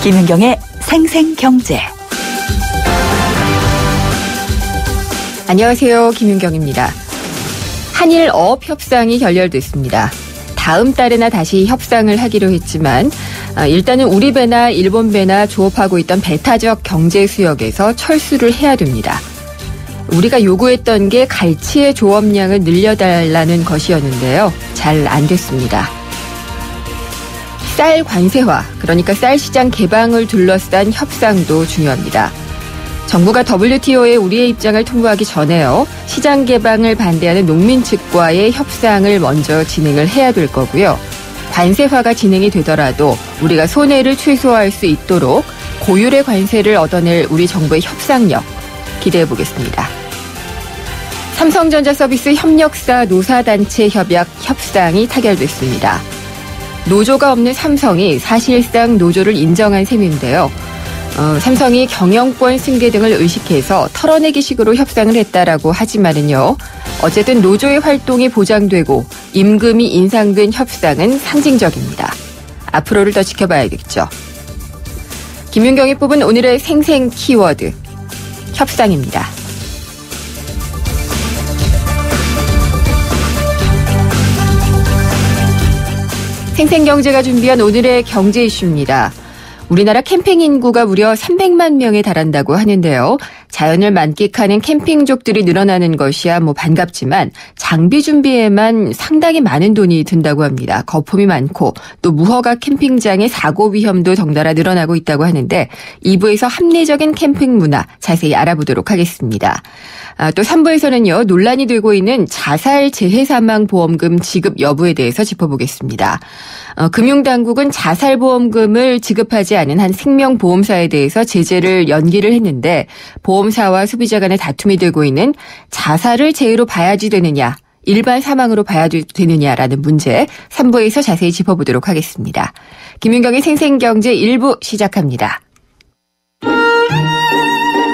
김윤경의 생생경제. 안녕하세요. 김윤경입니다. 한일 어업 협상이 결렬됐습니다. 다음 달에나 다시 협상을 하기로 했지만 일단은 우리 배나 일본 배나 조업하고 있던 배타적 경제 수역에서 철수를 해야 됩니다. 우리가 요구했던 게 갈치의 조업량을 늘려달라는 것이었는데요. 잘 안 됐습니다. 쌀 관세화, 그러니까 쌀 시장 개방을 둘러싼 협상도 중요합니다. 정부가 WTO에 우리의 입장을 통보하기 전에요. 시장 개방을 반대하는 농민 측과의 협상을 먼저 진행을 해야 될 거고요. 관세화가 진행이 되더라도 우리가 손해를 최소화할 수 있도록 고율의 관세를 얻어낼 우리 정부의 협상력 기대해 보겠습니다. 삼성전자 서비스 협력사 노사단체 협약 협상이 타결됐습니다. 노조가 없는 삼성이 사실상 노조를 인정한 셈인데요. 삼성이 경영권 승계 등을 의식해서 털어내기식으로 협상을 했다라고 하지만은요. 어쨌든 노조의 활동이 보장되고 임금이 인상된 협상은 상징적입니다. 앞으로를 더 지켜봐야겠죠. 김윤경이 뽑은 오늘의 생생 키워드, 협상입니다. 생생경제가 준비한 오늘의 경제 이슈입니다. 우리나라 캠핑 인구가 무려 300만 명에 달한다고 하는데요. 자연을 만끽하는 캠핑족들이 늘어나는 것이야 반갑지만 장비 준비에만 상당히 많은 돈이 든다고 합니다. 거품이 많고 또 무허가 캠핑장의 사고 위험도 덩달아 늘어나고 있다고 하는데 2부에서 합리적인 캠핑 문화 자세히 알아보도록 하겠습니다. 또 3부에서는요. 논란이 되고 있는 자살 재해 사망 보험금 지급 여부에 대해서 짚어보겠습니다. 금융당국은 자살보험금을 지급하지 않은 한 생명보험사에 대해서 제재를 연기를 했는데 보험사와 소비자 간의 다툼이 되고 있는 자살을 재해로 봐야지 되느냐, 일반 사망으로 봐야 되느냐라는 문제 3부에서 자세히 짚어보도록 하겠습니다. 김윤경의 생생경제 1부 시작합니다.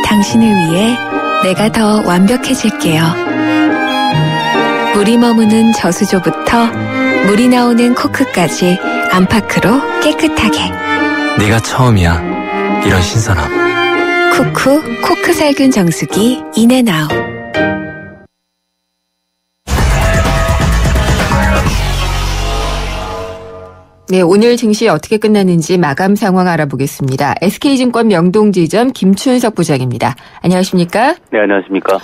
당신을 위해 내가 더 완벽해질게요. 물이 머무는 저수조부터 물이 나오는 코크까지 안팎으로 깨끗하게. 네가 처음이야. 이런 신선함. 쿠쿠 코크살균 정수기 인앤아웃. 네, 오늘 증시 어떻게 끝났는지 마감 상황 알아보겠습니다. SK증권 명동지점 김춘석 부장입니다. 안녕하십니까? 네, 안녕하십니까?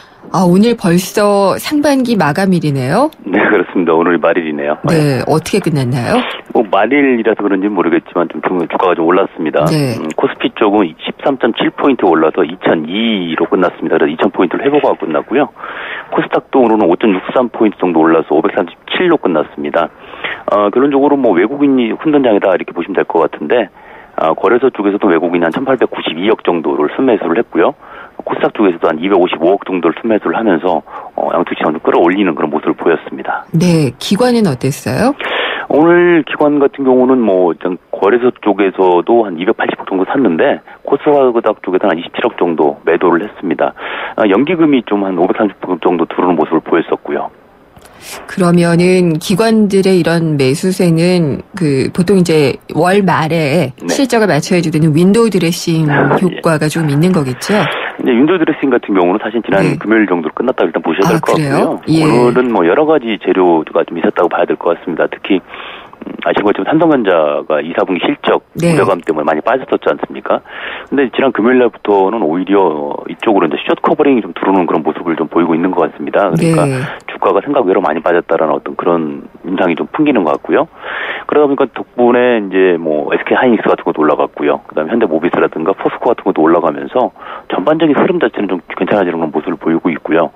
오늘 벌써 상반기 마감일이네요. 네, 그렇습니다. 오늘이 말일이네요. 네, 어떻게 끝났나요? 말일이라서 그런지는 모르겠지만 좀 주가가 좀 올랐습니다. 네. 코스피 쪽은 13.7포인트 올라서 2002로 끝났습니다. 그래서 2000포인트를 회복하고 끝났고요. 코스닥도 오늘은 5.63포인트 정도 올라서 537로 끝났습니다. 결론적으로 외국인이 흔든장이다 이렇게 보시면 될 것 같은데, 거래소 쪽에서도 외국인이 한 1892억 정도를 순매수를 했고요. 코스닥 쪽에서도 한 255억 정도를 순매수를 하면서 양쪽 시장을 끌어올리는 그런 모습을 보였습니다. 네, 기관은 어땠어요? 오늘 기관 같은 경우는 거래소 쪽에서도 한 280억 정도 샀는데 코스닥 쪽에서는 한 27억 정도 매도를 했습니다. 연기금이 좀 한 530억 정도 들어오는 모습을 보였었고요. 그러면은 기관들의 이런 매수세는 보통 이제 월 말에 네. 실적을 맞춰야주는 윈도우 드레싱 효과가 좀 있는 거겠죠? 이제 윈도우 드레싱 같은 경우는 사실 지난 금요일 정도로 끝났다 일단 보셔야 될 것 같고요. 예. 오늘은 여러 가지 재료가 좀 있었다고 봐야 될 것 같습니다. 특히 아시는 것처럼 삼성전자가 2, 4분기 실적 우려감 때문에 많이 빠졌었지 않습니까? 근데 지난 금요일 날부터는 오히려 이쪽으로 이제 숏 커버링이 좀 들어오는 그런 모습을 좀 보이고 있는 것 같습니다. 그러니까 네. 주가가 생각 외로 많이 빠졌다라는 어떤 그런 인상이 좀 풍기는 것 같고요. 그러다 보니까 덕분에 이제 SK 하이닉스 같은 것도 올라갔고요. 그다음에 현대모비스라든가 포스코 같은 것도 올라가면서 전반적인 흐름 자체는 좀 괜찮아지는 그런 모습을 보이고 있고요.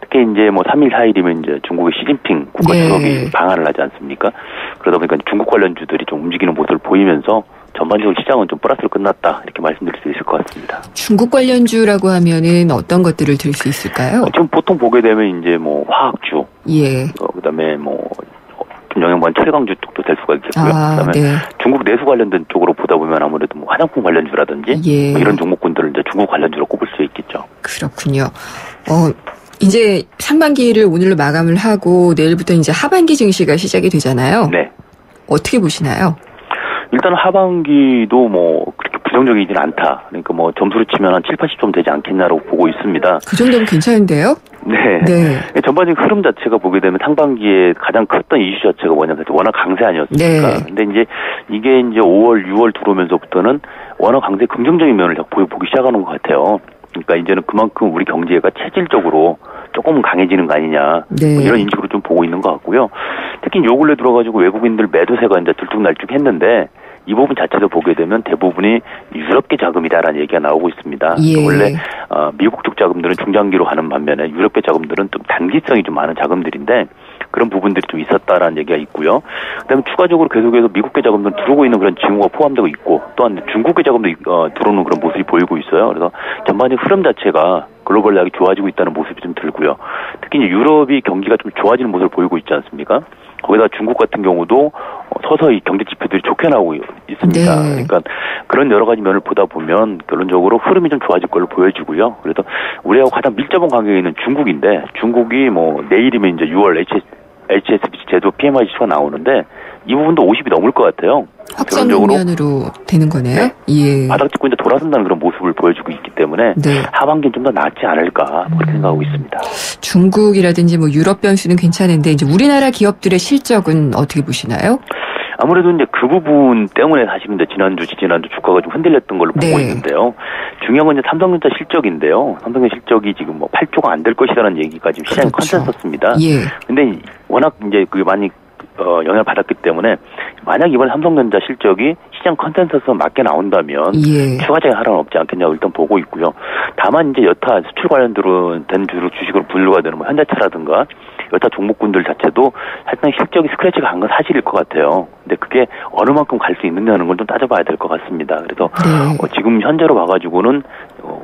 특히 이제 3일 4일이면 이제 중국의 시진핑 국가주석이 방한을 하지 않습니까? 그러다 보니까 중국 관련주들이 좀 움직이는 모습을 보이면서 전반적으로 시장은 좀 플러스로 끝났다 이렇게 말씀드릴 수 있을 것 같습니다. 중국 관련주라고 하면은 어떤 것들을 들 수 있을까요? 지금 보통 보게 되면 이제 화학주, 예, 그다음에 김영현 철강주 쪽도 될 수가 있겠고요. 그다음에 네. 중국 내수 관련된 쪽으로 보다 보면 아무래도 화장품 관련주라든지 예. 이런 종목군들을 이제 중국 관련주로 꼽을 수 있겠죠. 그렇군요. 이제 상반기를 오늘로 마감을 하고 내일부터 이제 하반기 증시가 시작이 되잖아요. 네. 어떻게 보시나요? 일단 하반기도 그렇게 안정적이진 않다. 그러니까 뭐 점수로 치면 한 7, 80점 되지 않겠냐라고 보고 있습니다. 그 정도면 괜찮은데요? 네. 전반적인 흐름 자체가 보게 되면 상반기에 가장 컸던 이슈 자체가 뭐냐면 워낙 강세 아니었습니까? 네. 근데 이제 이게 이제 5월, 6월 들어오면서부터는 워낙 강세 긍정적인 면을 보기 시작하는 것 같아요. 그러니까 이제는 그만큼 우리 경제가 체질적으로 조금 강해지는 거 아니냐. 네. 뭐 이런 인식으로 좀 보고 있는 것 같고요. 특히 요 근래 들어가지고 외국인들 매도세가 이제 들쭉날쭉 했는데 이 부분 자체도 보게 되면 대부분이 유럽계 자금이다라는 얘기가 나오고 있습니다. 예. 원래 미국 쪽 자금들은 중장기로 가는 반면에 유럽계 자금들은 좀 단기성이 좀 많은 자금들인데 그런 부분들이 좀 있었다라는 얘기가 있고요. 그다음에 추가적으로 계속해서 미국계 자금들 들어오고 있는 그런 징후가 포함되고 있고 또한 중국계 자금도 들어오는 그런 모습이 보이고 있어요. 그래서 전반적인 흐름 자체가 글로벌하게 좋아지고 있다는 모습이 좀 들고요. 특히 이제 유럽이 경기가 좀 좋아지는 모습을 보이고 있지 않습니까? 거기다 중국 같은 경우도 서서히 경제 지표들이 좋게 나오고 있습니다. 네. 그러니까 그런 여러 가지 면을 보다 보면 결론적으로 흐름이 좀 좋아질 걸로 보여지고요. 그래서 우리하고 가장 밀접한 관계에 있는 중국인데 중국이 뭐 내일이면 이제 6월 HSBC 제도 PMI 지수가 나오는데 이 부분도 50이 넘을 것 같아요. 확정 국면으로 되는 거네요. 네. 예. 바닥 찍고 이제 돌아선다는 그런 모습을 보여주고 있기 때문에 네. 하반기는 좀 더 낫지 않을까 그렇게 생각하고 있습니다. 중국이라든지 뭐 유럽 변수는 괜찮은데 이제 우리나라 기업들의 실적은 어떻게 보시나요? 아무래도 이제 그 부분 때문에 사실은 이제 지난주 주가가 좀 흔들렸던 걸로 보고 네. 있는데요. 중요한 건 이제 삼성전자 실적인데요. 삼성전자 실적이 지금 뭐 8조가 안 될 것이라는 얘기가 지금 시장에 그렇죠. 컨센서스입니다. 예. 근데 워낙 이제 그게 많이 영향을 받았기 때문에 만약 이번 삼성전자 실적이 시장 컨센서스에 맞게 나온다면 예. 추가적인 하락은 없지 않겠냐고 일단 보고 있고요. 다만 이제 여타 수출 관련된 주식으로 분류가 되는 뭐 현대차라든가 여타 종목군들 자체도 사실상 실적이 스크래치가 간 건 사실일 것 같아요. 근데 그게 어느 만큼 갈 수 있느냐는 걸 좀 따져봐야 될 것 같습니다. 그래서 네. 지금 현재로 봐가지고는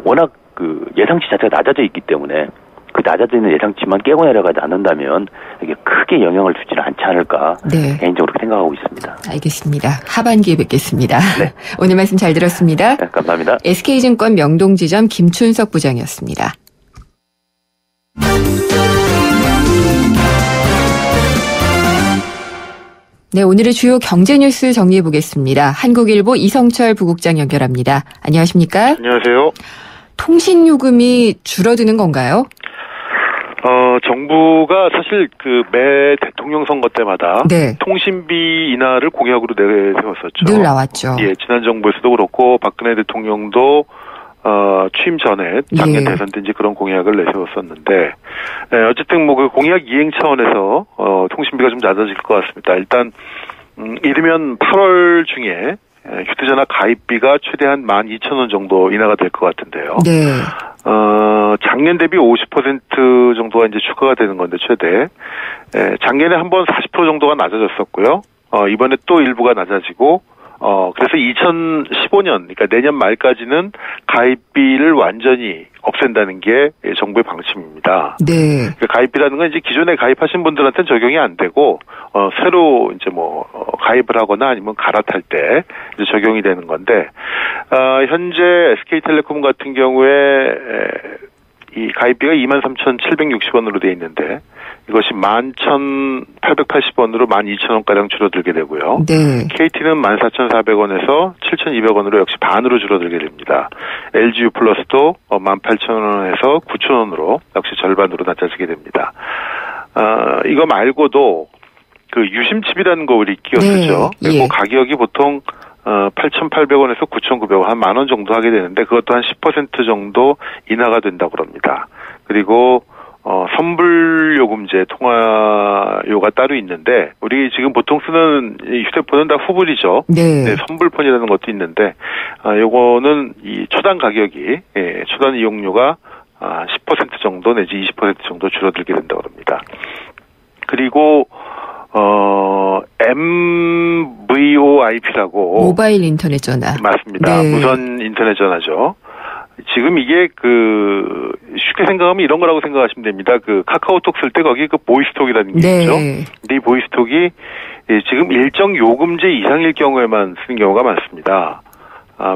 워낙 그 예상치 자체가 낮아져 있기 때문에 그 낮아지는 예상치만 깨고 내려가지 않는다면 이게 크게 영향을 주지는 않지 않을까 네. 개인적으로 생각하고 있습니다. 알겠습니다. 하반기에 뵙겠습니다. 네. 오늘 말씀 잘 들었습니다. 네, 감사합니다. SK증권 명동지점 김춘석 부장이었습니다. 네, 오늘의 주요 경제 뉴스 정리해 보겠습니다. 한국일보 이성철 부국장 연결합니다. 안녕하십니까? 안녕하세요. 통신요금이 줄어드는 건가요? 정부가 사실 그 매 대통령 선거 때마다 네. 통신비 인하를 공약으로 내세웠었죠. 늘 나왔죠. 예, 지난 정부에서도 그렇고 박근혜 대통령도 취임 전에 작년 예. 대선 때 이제 그런 공약을 내세웠었는데 어쨌든 뭐 그 공약 이행 차원에서 통신비가 좀 낮아질 것 같습니다. 일단 이르면 8월 중에 휴대전화 가입비가 최대한 12,000원 정도 인하가 될 것 같은데요. 네. 작년 대비 50% 정도가 이제 추가가 되는 건데 최대. 작년에 한번 40% 정도가 낮아졌었고요. 이번에 또 일부가 낮아지고 그래서 2015년, 그러니까 내년 말까지는 가입비를 완전히 없앤다는 게 정부의 방침입니다. 네. 그러니까 가입비라는 건 이제 기존에 가입하신 분들한테는 적용이 안 되고, 새로 이제 가입을 하거나 아니면 갈아탈 때 이제 적용이 되는 건데, 현재 SK텔레콤 같은 경우에 이 가입비가 23,760원으로 돼 있는데, 이것이 11,880원으로 12,000원가량 줄어들게 되고요. 네. KT는 14,400원에서 7,200원으로 역시 반으로 줄어들게 됩니다. LGU 플러스도 18,000원에서 9,000원으로 역시 절반으로 낮아지게 됩니다. 이거 말고도 그 유심칩이라는 거 우리 끼워 쓰죠. 네. 그리고 예. 가격이 보통 8,800원에서 9,900원 한 10,000원 정도 하게 되는데 그것도 한 10% 정도 인하가 된다고 그럽니다. 그리고 선불요금제 통화료가 따로 있는데 우리 지금 보통 쓰는 휴대폰은 다 후불이죠. 네. 네, 선불폰이라는 것도 있는데 요거는 이 초단 가격이 초단 이용료가 10% 정도 내지 20% 정도 줄어들게 된다고 합니다. 그리고 MVOIP라고 모바일 인터넷 전화. 맞습니다. 네. 무선 인터넷 전화죠. 지금 이게 쉽게 생각하면 이런 거라고 생각하시면 됩니다. 카카오톡 쓸 때 거기 보이스톡이라는 게 네. 있죠. 근데 이 보이스톡이 지금 일정 요금제 이상일 경우에만 쓰는 경우가 많습니다.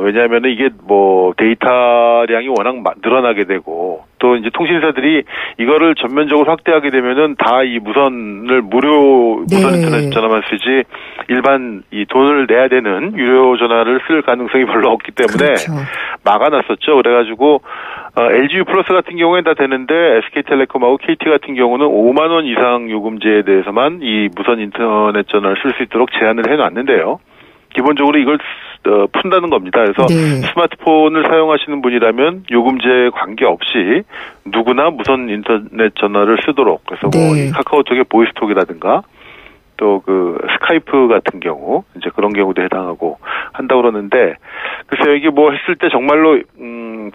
왜냐하면 이게 뭐 데이터량이 워낙 늘어나게 되고 또 이제 통신사들이 이거를 전면적으로 확대하게 되면은 다 이 무선을 무료 무선 인터넷 전화만 쓰지 일반 이 돈을 내야 되는 유료 전화를 쓸 가능성이 별로 없기 때문에 그렇죠. 막아놨었죠. 그래가지고 LGU 플러스 같은 경우에는 다 되는데 SK텔레콤하고 KT 같은 경우는 5만 원 이상 요금제에 대해서만 이 무선 인터넷 전화를 쓸 수 있도록 제한을 해놨는데요. 기본적으로 이걸 푼다는 겁니다. 그래서 스마트폰을 사용하시는 분이라면 요금제 관계없이 누구나 무선 인터넷 전화를 쓰도록 그래서 뭐 카카오톡의 보이스톡이라든가 또 그 스카이프 같은 경우 이제 그런 경우도 해당하고 한다고 그러는데 글쎄요 이게 뭐 했을 때 정말로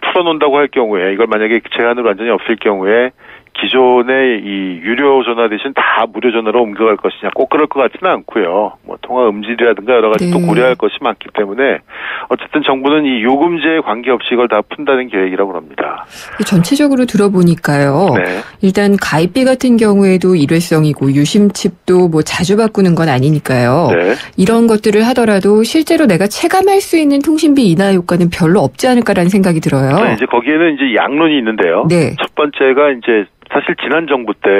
풀어놓는다고 할 경우에 이걸 만약에 제한으로 완전히 없을 경우에 기존의 이 유료 전화 대신 다 무료 전화로 옮겨갈 것이냐 꼭 그럴 것 같지는 않고요. 뭐 통화 음질이라든가 여러 가지 또 고려할 것이 많기 때문에 어쨌든 정부는 이 요금제에 관계없이 이걸 다 푼다는 계획이라고 합니다. 전체적으로 들어보니까요. 일단 가입비 같은 경우에도 일회성이고 유심칩도 뭐 자주 바꾸는 건 아니니까요. 이런 것들을 하더라도 실제로 내가 체감할 수 있는 통신비 인하 효과는 별로 없지 않을까라는 생각이 들어요. 이제 거기에는 이제 양론이 있는데요. 첫 번째가 이제 사실 지난 정부 때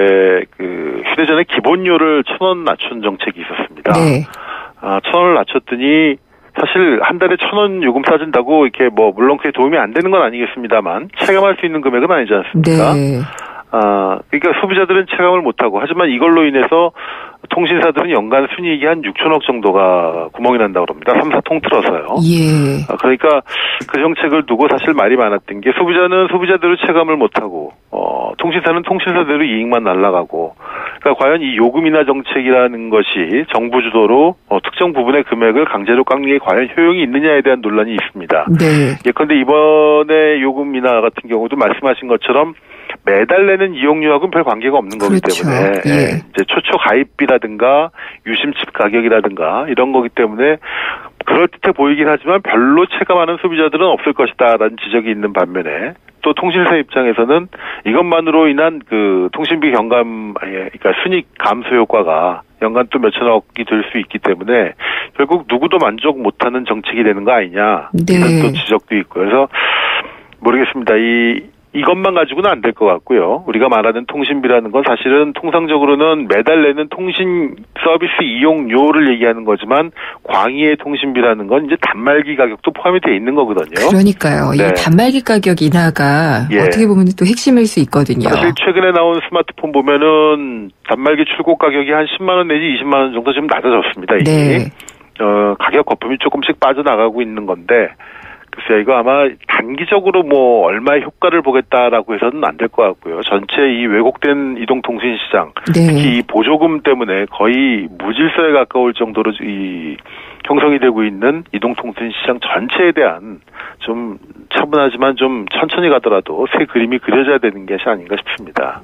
그 휴대전화 기본료를 1,000원 낮춘 정책이 있었습니다. 1,000원을 낮췄더니 사실 한 달에 1,000원 요금 싸준다고 이렇게 뭐 물론 그게 도움이 안 되는 건 아니겠습니다만 체감할 수 있는 금액은 아니지 않습니까? 그러니까 소비자들은 체감을 못하고 하지만 이걸로 인해서 통신사들은 연간 순이익이 한 6천억 정도가 구멍이 난다고 합니다. 3, 4통 틀어서요. 그러니까 그 정책을 두고 사실 말이 많았던 게 소비자는 소비자대로 체감을 못하고 통신사는 통신사대로 이익만 날아가고 그러니까 과연 이 요금 인하 정책이라는 것이 정부 주도로 특정 부분의 금액을 강제로 깎는 게 과연 효용이 있느냐에 대한 논란이 있습니다. 예컨대 이번에 요금 인하 같은 경우도 말씀하신 것처럼 매달 내는 이용료하고는 별 관계가 없는 거기 때문에 이제 초초 가입비라든가 유심칩 가격이라든가 이런 거기 때문에 그럴듯해 보이긴 하지만 별로 체감하는 소비자들은 없을 것이다라는 지적이 있는 반면에 또 통신사 입장에서는 이것만으로 인한 그 통신비 경감 그러니까 순익 감소 효과가 연간 또 몇천억이 될 수 있기 때문에 결국 누구도 만족 못하는 정책이 되는 거 아니냐 이런 또 지적도 있고 그래서 모르겠습니다. 이것만 가지고는 안 될 것 같고요. 우리가 말하는 통신비라는 건 사실은 통상적으로는 매달 내는 통신 서비스 이용료를 얘기하는 거지만 광의의 통신비라는 건 이제 단말기 가격도 포함이 되어 있는 거거든요. 그러니까요. 이 단말기 가격 인하가 어떻게 보면 또 핵심일 수 있거든요. 사실 최근에 나온 스마트폰 보면은 단말기 출고 가격이 한 10만 원 내지 20만 원 정도 좀 낮아졌습니다. 이게 가격 거품이 조금씩 빠져나가고 있는 건데 글쎄요, 이거 아마 단기적으로 뭐 얼마의 효과를 보겠다라고 해서는 안 될 것 같고요. 전체 이 왜곡된 이동통신 시장, 특히 이 보조금 때문에 거의 무질서에 가까울 정도로 이 형성이 되고 있는 이동통신 시장 전체에 대한 좀 차분하지만 좀 천천히 가더라도 새 그림이 그려져야 되는 것이 아닌가 싶습니다.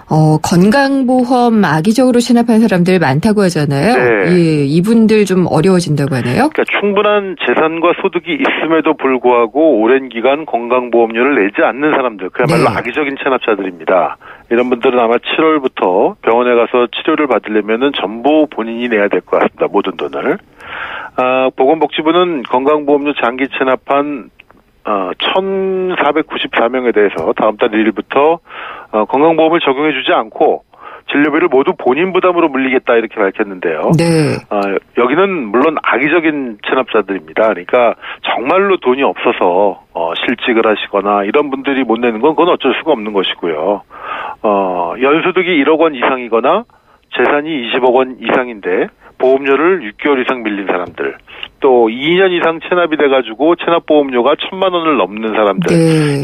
건강보험 악의적으로 체납한 사람들 많다고 하잖아요. 이분들 좀 어려워진다고 하네요. 그러니까 충분한 재산과 소득이 있음에도 불구하고 오랜 기간 건강보험료를 내지 않는 사람들, 그야말로 악의적인 체납자들입니다. 이런 분들은 아마 7월부터 병원에 가서 치료를 받으려면은 전부 본인이 내야 될 것 같습니다. 모든 돈을. 보건복지부는 건강보험료 장기 체납한 1,494명에 대해서 다음 달 1일부터 건강보험을 적용해주지 않고 진료비를 모두 본인 부담으로 물리겠다 이렇게 밝혔는데요. 여기는 물론 악의적인 체납자들입니다. 그러니까 정말로 돈이 없어서 실직을 하시거나 이런 분들이 못 내는 건 그건 어쩔 수가 없는 것이고요. 연소득이 1억 원 이상이거나 재산이 20억 원 이상인데 보험료를 6개월 이상 밀린 사람들, 또 2년 이상 체납이 돼가지고 체납보험료가 1,000만 원을 넘는 사람들,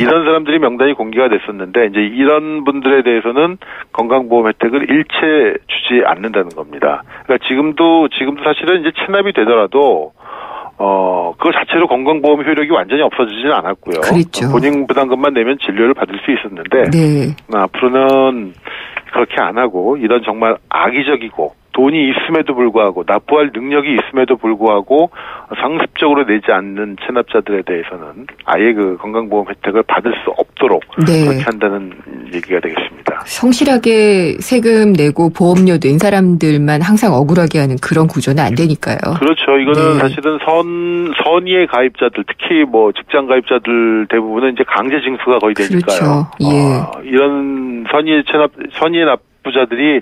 이런 사람들이 명단이 공개가 됐었는데 이제 이런 분들에 대해서는 건강보험 혜택을 일체 주지 않는다는 겁니다. 그러니까 지금도 사실은 이제 체납이 되더라도 그거 자체로 건강보험 효력이 완전히 없어지지는 않았고요. 본인 부담금만 내면 진료를 받을 수 있었는데 앞으로는 그렇게 안 하고 이런 정말 악의적이고 돈이 있음에도 불구하고 납부할 능력이 있음에도 불구하고 상습적으로 내지 않는 체납자들에 대해서는 아예 그 건강보험 혜택을 받을 수 없도록 그렇게 한다는 얘기가 되겠습니다. 성실하게 세금 내고 보험료 낸 사람들만 항상 억울하게 하는 그런 구조는 안 되니까요. 그렇죠. 이거는 사실은 선의의 가입자들, 특히 뭐 직장 가입자들 대부분은 이제 강제 징수가 거의 되니까요. 그렇죠. 예. 이런 선의의 납부자들이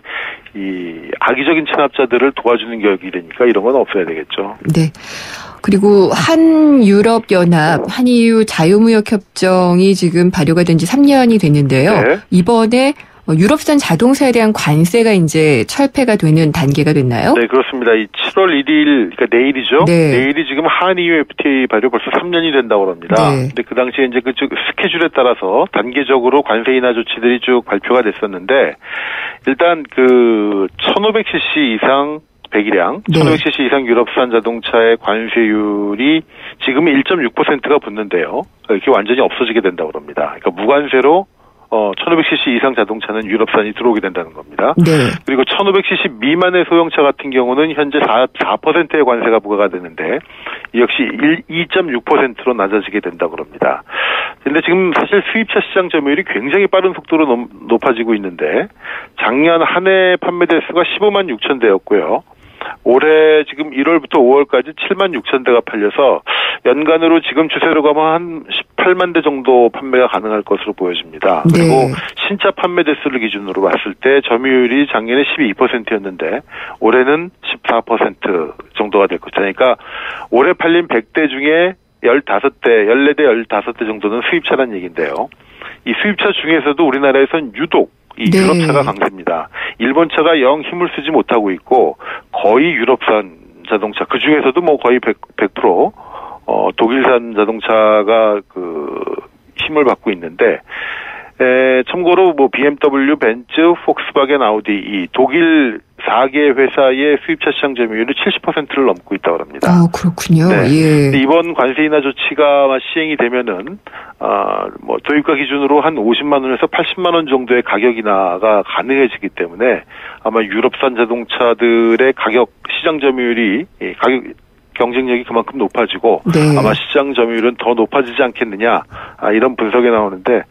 이 악의적인 체납자들을 도와주는 격이 되니까 이런 건 없어야 되겠죠. 네. 그리고 한유럽연합, 한EU 자유무역협정이 지금 발효가 된 지 3년이 됐는데요. 네. 이번에 유럽산 자동차에 대한 관세가 이제 철폐가 되는 단계가 됐나요? 네, 그렇습니다. 이 7월 1일, 그러니까 내일이죠. 네. 내일이 지금 한EU FTA 발효 벌써 3년이 된다고 합니다. 네. 근데 그 당시에 이제 그 스케줄에 따라서 단계적으로 관세 인하 조치들이 쭉 발표가 됐었는데, 일단 그 1500cc 이상 배기량, 네. 1500cc 이상 유럽산 자동차의 관세율이 지금 1.6%가 붙는데요. 이렇게 완전히 없어지게 된다고 합니다. 그러니까 무관세로 1500cc 이상 자동차는 유럽산이 들어오게 된다는 겁니다. 네. 그리고 1500cc 미만의 소형차 같은 경우는 현재 4%의 관세가 부과가 되는데 이 역시 2.6%로 낮아지게 된다고 합니다. 그런데 지금 사실 수입차 시장 점유율이 굉장히 빠른 속도로 높아지고 있는데 작년 한 해 판매 대수가 15만 6천 대였고요. 올해 지금 1월부터 5월까지 7만 6천 대가 팔려서 연간으로 지금 추세로 가면 한 18만 대 정도 판매가 가능할 것으로 보여집니다. 네. 그리고 신차 판매 대수를 기준으로 봤을 때 점유율이 작년에 12%였는데 올해는 14% 정도가 될 것이다. 그러니까 올해 팔린 100대 중에 15대, 14대, 15대 정도는 수입차라는 얘기인데요. 이 수입차 중에서도 우리나라에선 유독 이 유럽차가 강세입니다. 일본차가 영 힘을 쓰지 못하고 있고 거의 유럽산 자동차 그 중에서도 뭐 거의 100% 독일산 자동차가 그 힘을 받고 있는데 참고로 뭐 BMW, 벤츠, 폭스바겐, 아우디 이 독일 4개 회사의 수입차 시장 점유율이 70%를 넘고 있다고 합니다. 그렇군요. 네. 예. 이번 관세 인하 조치가 시행이 되면은 뭐 도입가 기준으로 한 50만 원에서 80만 원 정도의 가격 인하가 가능해지기 때문에 아마 유럽산 자동차들의 가격 시장 점유율이 가격 경쟁력이 그만큼 높아지고 네. 아마 시장 점유율은 더 높아지지 않겠느냐 이런 분석이 나오는데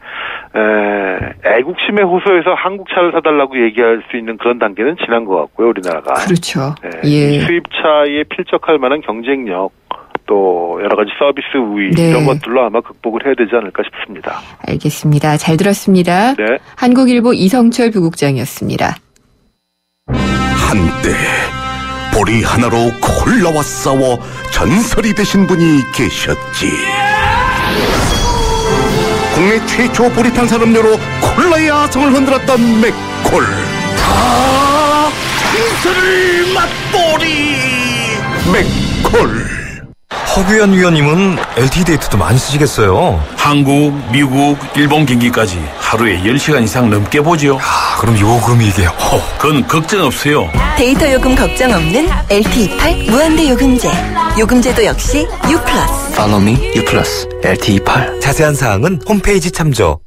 애국심에 호소해서 한국차를 사달라고 얘기할 수 있는 그런 단계는 지난 것 같고요. 우리나라가. 그렇죠. 예. 수입차에 필적할 만한 경쟁력 또 여러 가지 서비스 우위 네. 이런 것들로 아마 극복을 해야 되지 않을까 싶습니다. 알겠습니다. 잘 들었습니다. 네. 한국일보 이성철 부국장이었습니다. 한때 보리 하나로 콜라와 싸워 전설이 되신 분이 계셨지. 국내 최초 보리탄 산업료로 콜라의 아성을 흔들었던 맥콜. 전설을 맛보리 맥콜. 허규현 위원님은 LTE 데이트도 많이 쓰시겠어요? 한국, 미국, 일본 경기까지 하루에 10시간 이상 넘게 보죠. 그럼 요금이 이게 그건 걱정 없어요. 데이터 요금 걱정 없는 LTE8 무한대 요금제. 요금제도 역시 U+. Follow me, U+, LTE8. 자세한 사항은 홈페이지 참조.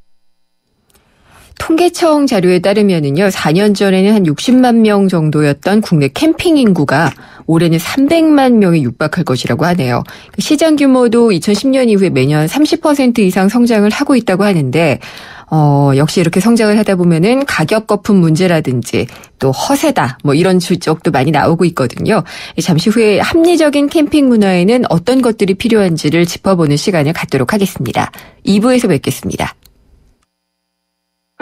통계청 자료에 따르면은요, 4년 전에는 한 60만 명 정도였던 국내 캠핑 인구가 올해는 300만 명에 육박할 것이라고 하네요. 시장 규모도 2010년 이후에 매년 30% 이상 성장을 하고 있다고 하는데, 역시 이렇게 성장을 하다 보면은 가격 거품 문제라든지 또 허세다, 뭐 이런 지적도 많이 나오고 있거든요. 잠시 후에 합리적인 캠핑 문화에는 어떤 것들이 필요한지를 짚어보는 시간을 갖도록 하겠습니다. 2부에서 뵙겠습니다.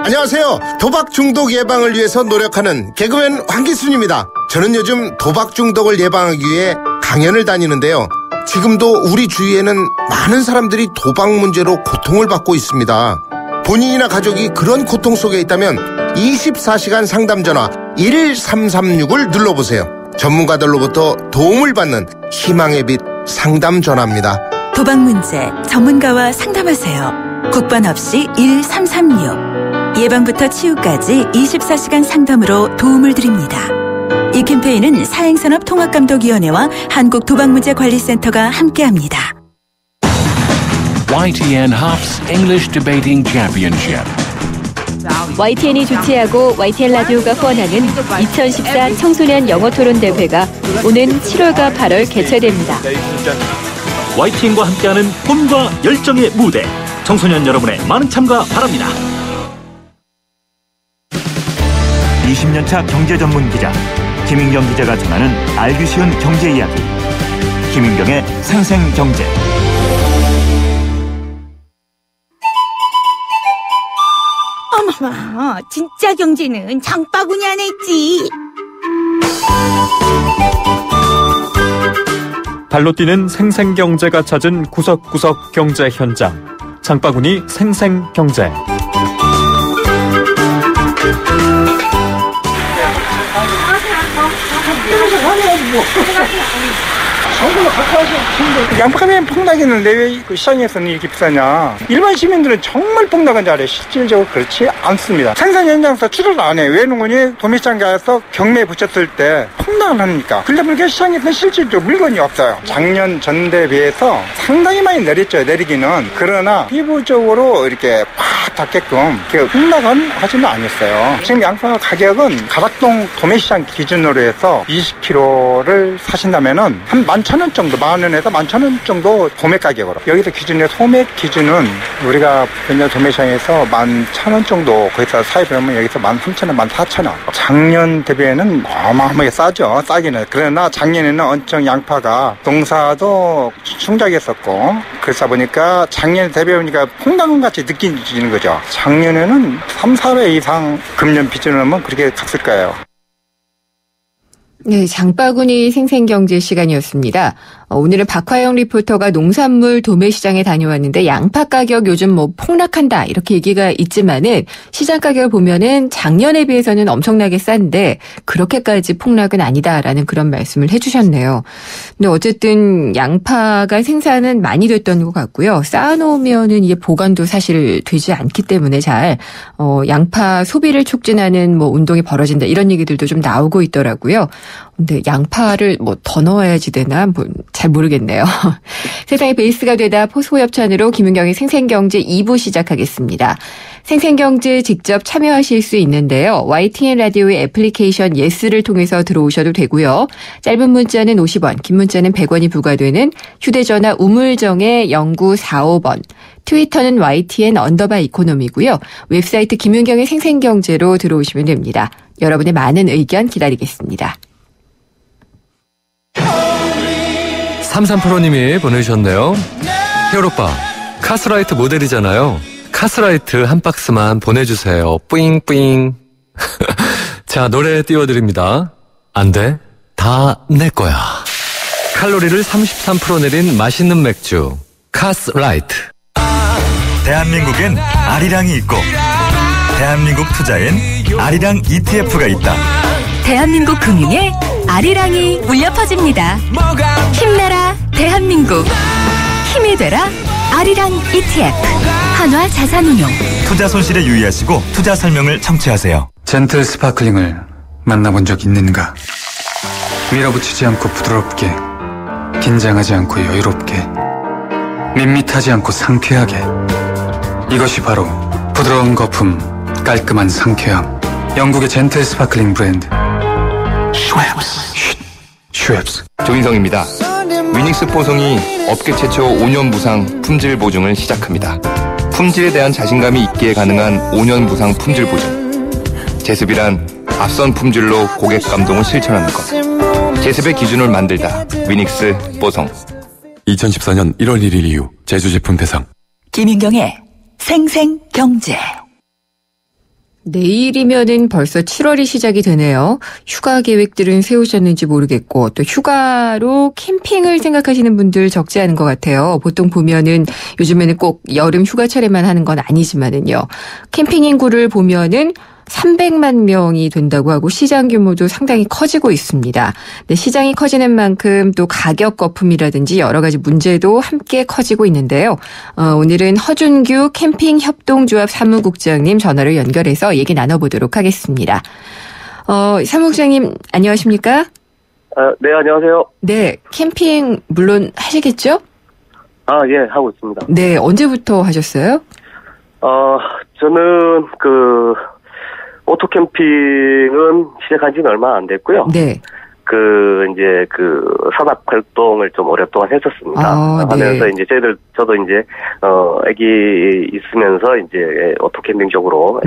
안녕하세요. 도박 중독 예방을 위해서 노력하는 개그맨 황기순입니다. 저는 요즘 도박 중독을 예방하기 위해 강연을 다니는데요. 지금도 우리 주위에는 많은 사람들이 도박 문제로 고통을 받고 있습니다. 본인이나 가족이 그런 고통 속에 있다면 24시간 상담 전화 1336을 눌러보세요. 전문가들로부터 도움을 받는 희망의 빛 상담 전화입니다. 도박 문제 전문가와 상담하세요. 국번 없이 1336. 예방부터 치유까지 24시간 상담으로 도움을 드립니다. 이 캠페인은 사행산업통합감독위원회와 한국도박문제관리센터가 함께합니다. YTN Hops English Debating Championship. YTN이 주최하고 YTN 라디오가 후원하는 2014 청소년 영어 토론 대회가 오는 7월과 8월 개최됩니다. YTN과 함께하는 꿈과 열정의 무대. 청소년 여러분의 많은 참가 바랍니다. 20년차 경제 전문 기자 김인경 기자가 전하는 알기 쉬운 경제 이야기. 김인경의 생생경제. 어머머, 진짜 경제는 장바구니 안에 있지. 발로 뛰는 생생경제가 찾은 구석구석 경제 현장. 장바구니 생생경제. 양파가면 폭락했는데 왜 시장에서는 이렇게 비싸냐. 일반 시민들은 정말 폭락한 줄 알아요. 실질적으로 그렇지 않습니다. 생산 현장에서 출하를 안 해. 왜 그런 거니? 도매시장 가서 경매에 붙였을 때 폭락을 하니까. 그러다 보니까 시장에서는 실질적으로 물건이 없어요. 작년 전대에 비해서 상당히 많이 내렸죠. 내리기는. 그러나 피부적으로 이렇게 팍 닿게끔 폭락은 하지는 않았어요. 지금 양파 가격은 가락동 도매시장 기준으로 해서 20kg를 사신다면은 한 11,000원 정도, 10,000원에서 11,000원 정도 도매 가격으로. 여기서 기준에 소매 기준은 우리가 현재 도매시장에서 11,000원 정도 거기서 사입하면 여기서 13,000원, 14,000원. 작년 대비에는 어마어마하게 싸죠. 싸기는. 그러나 작년에는 엄청 양파가 농사도 충작했었고 그러다 보니까 작년에 대비해보니까 폭락은 같이 느껴지는 거죠. 작년에는 3, 4배 이상 금년 비준으로 하면 그렇게 갔을 거예요. 네, 장바구니 생생경제 시간이었습니다. 오늘은 박화영 리포터가 농산물 도매시장에 다녀왔는데 양파 가격 요즘 폭락한다 이렇게 얘기가 있지만은 시장 가격을 보면은 작년에 비해서는 엄청나게 싼데 그렇게까지 폭락은 아니다라는 그런 말씀을 해주셨네요. 근데 어쨌든 양파가 생산은 많이 됐던 것 같고요. 쌓아놓으면은 이게 보관도 사실 되지 않기 때문에 잘 양파 소비를 촉진하는 운동이 벌어진다 이런 얘기들도 좀 나오고 있더라고요. 근데 양파를 더 넣어야지 되나 잘 모르겠네요. 세상의 베이스가 되다 포스코협찬으로 김은경의 생생경제 2부 시작하겠습니다. 생생경제 직접 참여하실 수 있는데요. YTN 라디오의 애플리케이션 예스를 통해서 들어오셔도 되고요. 짧은 문자는 50원, 긴 문자는 100원이 부과되는 휴대전화 우물정의 0945번. 트위터는 YTN_이코노미고요. 웹사이트 김은경의 생생경제로 들어오시면 됩니다. 여러분의 많은 의견 기다리겠습니다. 33%님이 보내주셨네요. 히어로빠, 카스라이트 모델이잖아요. 카스라이트 한 박스만 보내주세요. 뿌잉뿌잉. 자, 노래 띄워드립니다. 안 돼. 다 내 거야. 칼로리를 33% 내린 맛있는 맥주. 카스라이트. 대한민국엔 아리랑이 있고 대한민국 투자엔 아리랑 ETF가 있다. 대한민국 금융에 아리랑이 울려 퍼집니다. 힘내라 대한민국. 힘이 되라 아리랑 ETF. 한화 자산운용. 투자 손실에 유의하시고 투자 설명을 청취하세요. 젠틀 스파클링을 만나본 적 있는가? 밀어붙이지 않고 부드럽게, 긴장하지 않고 여유롭게, 밋밋하지 않고 상쾌하게. 이것이 바로 부드러운 거품, 깔끔한 상쾌함. 영국의 젠틀 스파클링 브랜드 슈엡스. 조인성입니다. 위닉스 보송이 업계 최초 5년 무상 품질 보증을 시작합니다. 품질에 대한 자신감이 있기에 가능한 5년 무상 품질 보증. 제습이란 앞선 품질로 고객 감동을 실천하는 것. 제습의 기준을 만들다. 위닉스 보송. 2014년 1월 1일 이후 제조제품 대상. 김인경의 생생경제. 내일이면은 벌써 7월이 시작이 되네요. 휴가 계획들은 세우셨는지 모르겠고 또 휴가로 캠핑을 생각하시는 분들 적지 않은 것 같아요. 보통 보면은 요즘에는 꼭 여름 휴가철에만 하는 건 아니지만은요. 캠핑 인구를 보면은 300만 명이 된다고 하고 시장 규모도 상당히 커지고 있습니다. 근데 시장이 커지는 만큼 또 가격 거품이라든지 여러 가지 문제도 함께 커지고 있는데요. 오늘은 허준규 캠핑 협동조합 사무국장님 전화로 연결해서 얘기 나눠보도록 하겠습니다. 사무국장님 안녕하십니까? 네, 안녕하세요. 네, 캠핑 물론 하시겠죠? 예, 하고 있습니다. 네, 언제부터 하셨어요? 저는 오토 캠핑은 시작한 지는 얼마 안 됐고요. 네. 이제 산악 활동을 좀 오랫동안 했었습니다. 하면서 이제 저도 이제, 애기 있으면서 이제 오토캠핑 쪽으로,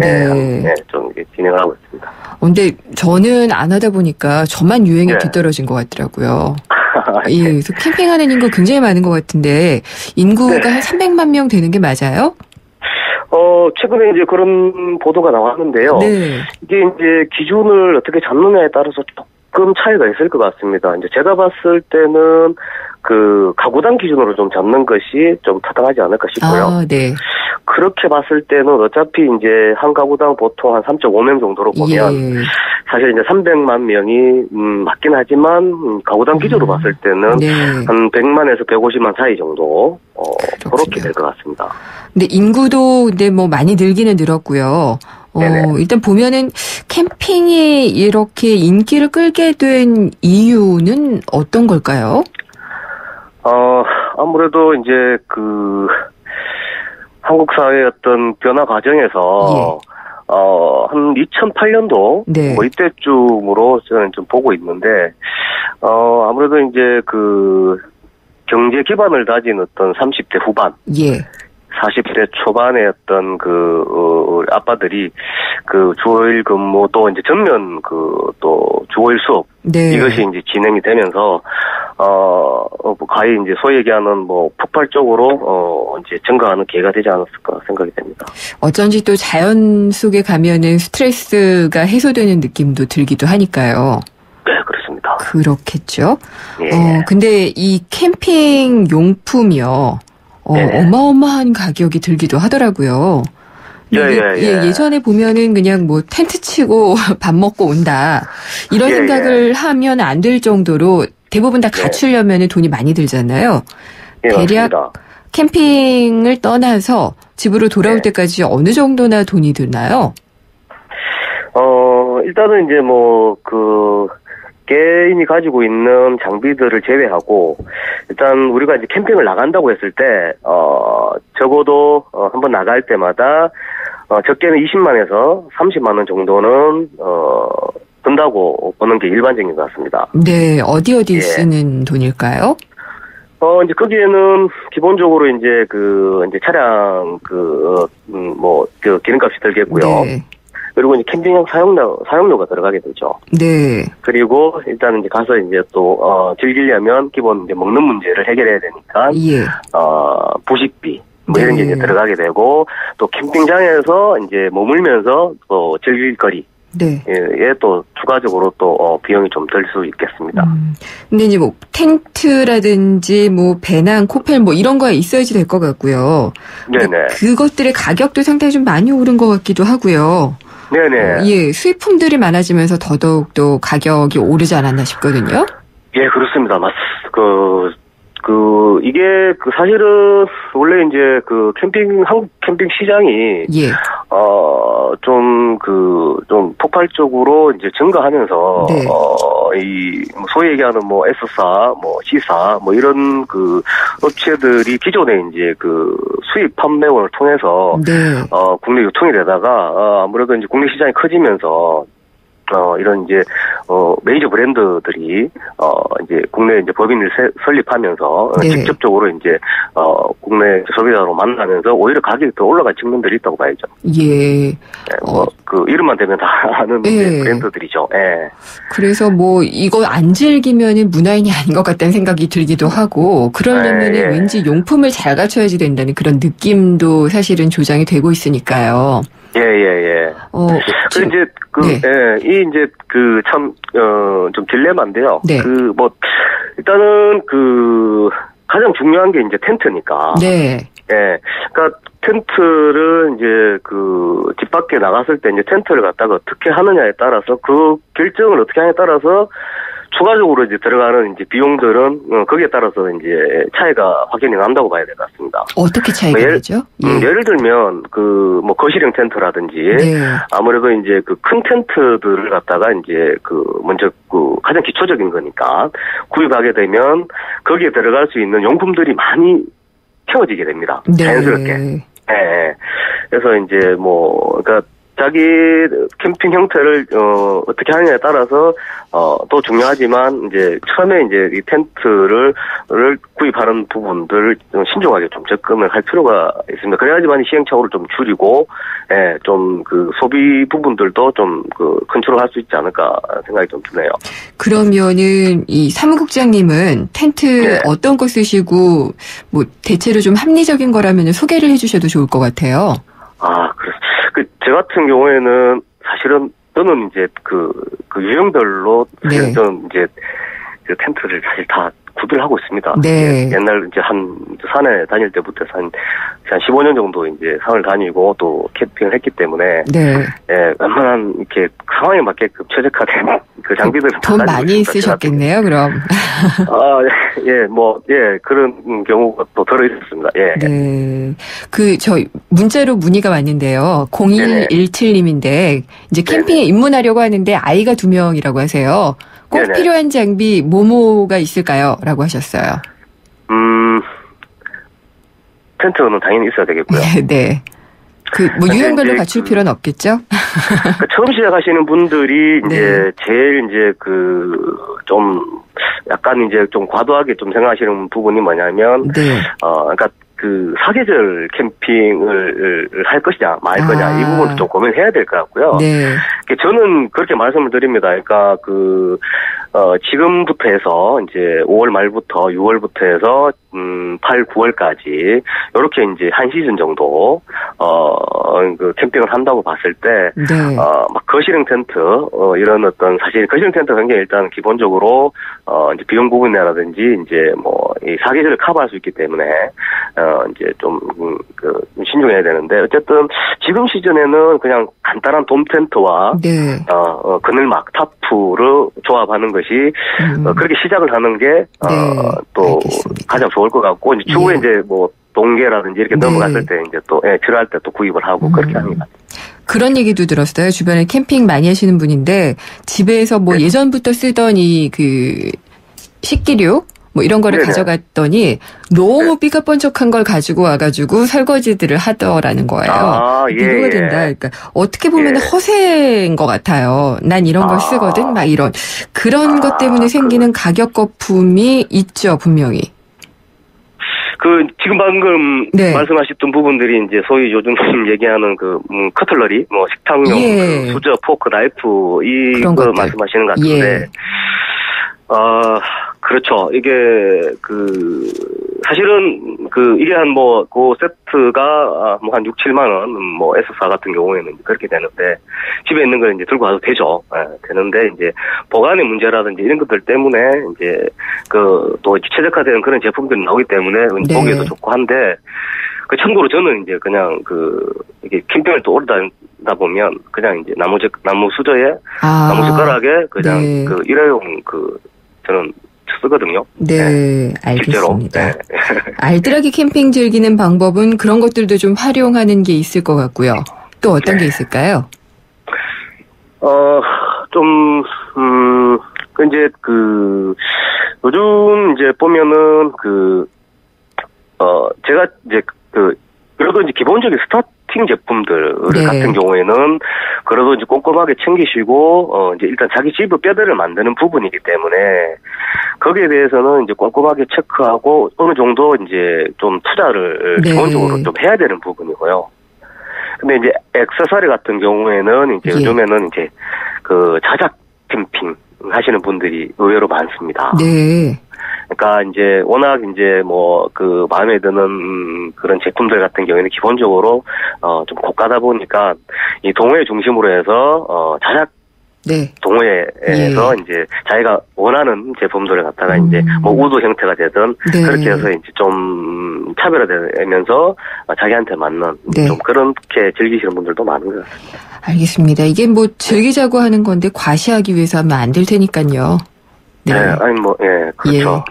좀 진행을 하고 있습니다. 근데 저는 안 하다 보니까 저만 유행에 뒤떨어진 것 같더라고요. 예, 그래서 캠핑하는 인구 굉장히 많은 것 같은데, 인구가 한 300만 명 되는 게 맞아요? 최근에 이제 그런 보도가 나왔는데요. 이게 이제 기준을 어떻게 잡느냐에 따라서 조금 차이가 있을 것 같습니다. 이제 제가 봤을 때는 가구당 기준으로 좀 잡는 것이 좀 타당하지 않을까 싶고요. 그렇게 봤을 때는 어차피 이제 한 가구당 보통 한 3.5명 정도로 보면 사실 이제 300만 명이 맞긴 하지만 가구당 기준으로 봤을 때는 한 100만에서 150만 사이 정도 그렇게 될 것 같습니다. 근데 인구도 근데 뭐 많이 늘기는 늘었고요. 일단 보면은 캠핑이 이렇게 인기를 끌게 된 이유는 어떤 걸까요? 아무래도 이제 한국 사회의 어떤 변화 과정에서 한 2008년도 뭐 이때쯤으로 저는 좀 보고 있는데 아무래도 이제 경제 기반을 다진 어떤 30대 후반 40대 초반의 어떤 아빠들이 주일 근무 또 이제 전면 또 주일 수업 이것이 이제 진행이 되면서 가히 이제 소위 얘기하는 뭐 폭발적으로 이제 증가하는 계기가 되지 않았을까 생각이 됩니다. 어쩐지 또 자연 속에 가면은 스트레스가 해소되는 느낌도 들기도 하니까요. 네, 그렇습니다. 그렇겠죠. 근데 이 캠핑 용품이요. 어마어마한 가격이 들기도 하더라고요. 예전에 보면은 그냥 뭐 텐트 치고 밥 먹고 온다. 이런 생각을 하면 안 될 정도로 대부분 다 갖추려면 돈이 많이 들잖아요. 대략 맞습니다. 캠핑을 떠나서 집으로 돌아올 때까지 어느 정도나 돈이 드나요? 일단은 이제 개인이 가지고 있는 장비들을 제외하고, 일단 우리가 이제 캠핑을 나간다고 했을 때, 적어도, 한번 나갈 때마다, 적게는 20만에서 30만원 정도는, 든다고 보는 게 일반적인 것 같습니다. 네, 어디 쓰는 돈일까요? 이제 거기에는 기본적으로 이제 이제 차량 기름값이 들겠고요. 그리고 이제 캠핑용 사용료가 들어가게 되죠. 그리고 일단 이제 가서 이제 또 즐기려면 기본 이제 먹는 문제를 해결해야 되니까 부식비 이런 게 이제 들어가게 되고, 또 캠핑장에서 이제 머물면서 또 즐길 거리 예, 또 추가적으로 또 비용이 좀 들 수 있겠습니다. 근데 이제 뭐 텐트라든지 뭐 배낭, 코펠 뭐 이런 거에 있어야지 될 것 같고요. 그것들의 가격도 상당히 좀 많이 오른 것 같기도 하고요. 수입품들이 많아지면서 더더욱 또 가격이 오르지 않았나 싶거든요. 예, 그렇습니다. 이게 사실은 원래 이제 한국 캠핑 시장이 좀 폭발적으로 이제 증가하면서 이 소위 얘기하는 뭐 S사, 뭐 C사, 뭐 이런 업체들이 기존에 이제 수입 판매원을 통해서 국내 유통이 되다가 아무래도 이제 국내 시장이 커지면서 이런 이제 메이저 브랜드들이 이제 국내 이제 법인을 설립하면서 직접적으로 이제 국내 소비자로 만나면서 오히려 가격이 더 올라간 측면들이 있다고 봐야죠. 이름만 대면 다 아는 브랜드들이죠. 그래서 뭐 이거 안 즐기면은 문화인이 아닌 것 같다는 생각이 들기도 하고, 그러려면은 왠지 용품을 잘 갖춰야지 된다는 그런 느낌도 사실은 조장이 되고 있으니까요. 좀 딜레마인데요. 일단은 가장 중요한 게 이제 텐트니까. 그러니까 텐트를 이제 집 밖에 나갔을 때 이제 텐트를 갖다가 어떻게 하느냐에 따라서 결정을 어떻게 하냐에 따라서 추가적으로 이제 들어가는 이제 비용들은 거기에 따라서 이제 차이가 확연히 난다고 봐야 될 것 같습니다. 어떻게 차이가 나죠? 예를 들면 뭐 거실형 텐트라든지 아무래도 이제 큰 텐트들을 갖다가 이제 먼저 가장 기초적인 거니까 구입하게 되면 거기에 들어갈 수 있는 용품들이 많이 채워지게 됩니다. 자연스럽게. 그래서 이제 그러니까 자기 캠핑 형태를 어떻게 하느냐에 따라서 또 중요하지만 이제 처음에 이제 이 텐트를 구입하는 부분들을 좀 신중하게 좀 접근을 할 필요가 있습니다. 그래야지만 시행착오를 좀 줄이고 좀 그 소비 부분들도 좀 그 컨트롤할 수 있지 않을까 생각이 좀 드네요. 그러면은 이 사무국장님은 텐트 어떤 거 쓰시고 뭐 대체로 좀 합리적인 거라면 소개를 해주셔도 좋을 것 같아요. 제 같은 경우에는 사실은 저는 이제 그 유형별로 저는 이제 그 텐트를 사실 다 구비를 하고 있습니다. 네. 옛날 이제 산에 다닐 때부터 한 15년 정도 이제 산을 다니고 또 캠핑을 했기 때문에 웬만한 이렇게 상황에 맞게끔 최적화된 그 장비들을 돈 많이 쓰셨겠네요, 그럼. 그런 경우가 또 들어 있었습니다. 네. 저 문자로 문의가 왔는데요. 0117님인데 이제 캠핑에 입문하려고 하는데 아이가 2명이라고 하세요. 꼭 필요한 장비 뭐가 있을까요? 라고 하셨어요. 텐트는 당연히 있어야 되겠고요. 네. 유형별로 갖출 필요는 없겠죠? 처음 시작하시는 분들이 이제 제일 이제 좀 약간 이제 좀 과도하게 좀 생각하시는 부분이 뭐냐면, 그러니까 사계절 캠핑을 할 것이냐, 말 거냐, 이 부분도 좀 고민해야 될 것 같고요. 저는 그렇게 말씀을 드립니다. 그러니까 지금부터 해서 이제 5월 말부터 6월부터 해서 8, 9월까지 이렇게 이제 한 시즌 정도 캠핑을 한다고 봤을 때 막 거실형 텐트 이런 어떤 사실 거실형 텐트 굉장히 일단 기본적으로 이제 비용 부분이라든지 이제 이 사계절을 커버할 수 있기 때문에 이제 좀 신중해야 되는데 어쨌든 지금 시즌에는 그냥 간단한 돔 텐트와 그늘막 타프를 조합하는 것이 그렇게 시작을 하는 게 또 가장 좋을 것 같고 이제 추후에 이제 동계라든지 이렇게 넘어갔을 때 이제 또 필요할 때 또 구입을 하고 그렇게 합니다. 그런 얘기도 들었어요. 주변에 캠핑 많이 하시는 분인데 집에서 예전부터 쓰던 이 식기류 이런 거를 가져갔더니 너무 삐까뻔쩍한 걸 가지고 와가지고 설거지들을 하더라는 거예요. 비교가 된다. 그러니까 어떻게 보면 허세인 것 같아요. 난 이런 걸 쓰거든. 막 이런 그런 것 때문에 생기는 가격 거품이 있죠, 분명히. 지금 방금 말씀하셨던 부분들이 이제 소위 요즘 얘기하는 커틀러리, 식탁용, 수저, 포크, 나이프 이거 말씀하시는 것 같은데. 그렇죠. 이게 사실은 이게 그 세트가 한 6, 7만 원, S4 같은 경우에는 그렇게 되는데 집에 있는 걸 이제 들고 가도 되죠. 되는데 이제 보관의 문제라든지 이런 것들 때문에 이제 또 최적화되는 그런 제품들이 나오기 때문에 보기에도 좋고 한데 참고로 저는 이제 그냥 이게 캠핑을 또 오래 다니다 보면 그냥 이제 나무 수저에 나무 젓가락에 그냥 일회용 저는 쓰거든요. 네, 알겠습니다. 실제로. 알뜰하게 캠핑 즐기는 방법은 그런 것들도 좀 활용하는 게 있을 것 같고요. 또 어떤 게 있을까요? 이제 요즘 이제 보면은 제가 이제 그래도 이제 기본적인 스타팅 제품들 같은 경우에는 그래도 이제 꼼꼼하게 챙기시고 이제 일단 자기 집의 뼈대를 만드는 부분이기 때문에 거기에 대해서는 이제 꼼꼼하게 체크하고 어느 정도 이제 좀 투자를 기본적으로 좀 해야 되는 부분이고요. 근데 이제 액세서리 같은 경우에는 이제 요즘에는 이제 자작 캠핑 하시는 분들이 의외로 많습니다. 네. 그러니까 이제 워낙 이제 마음에 드는 그런 제품들 같은 경우에는 기본적으로 좀 고가다 보니까 이 동호회 중심으로 해서 자작 동호회에서 이제 자기가 원하는 제품들을 갖다가 이제 우도 형태가 되든 그렇게 해서 이제 좀 차별화되면서 자기한테 맞는 좀 그렇게 즐기시는 분들도 많은 것 같습니다. 알겠습니다. 이게 즐기자고 하는 건데 과시하기 위해서 하면 안 될 테니까요. 네. 그렇죠.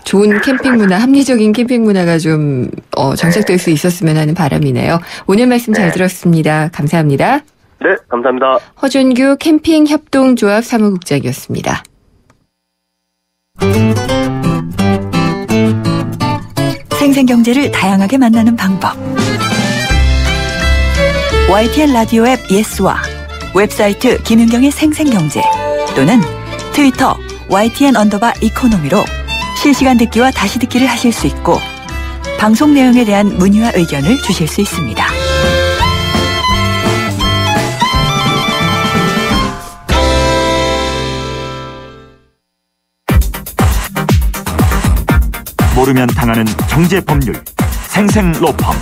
좋은 캠핑 문화, 합리적인 캠핑 문화가 좀 정착될 수 있었으면 하는 바람이네요. 오늘 말씀 잘 들었습니다. 감사합니다. 네, 감사합니다. 허준규 캠핑협동조합 사무국장이었습니다. 생생경제를 다양하게 만나는 방법. YTN 라디오 앱 예스와 웹사이트 김윤경의 생생경제 또는 트위터 YTN_이코노미로 실시간 듣기와 다시 듣기를 하실 수 있고 방송 내용에 대한 문의와 의견을 주실 수 있습니다. 모르면 당하는 경제 법률 생생 로펌.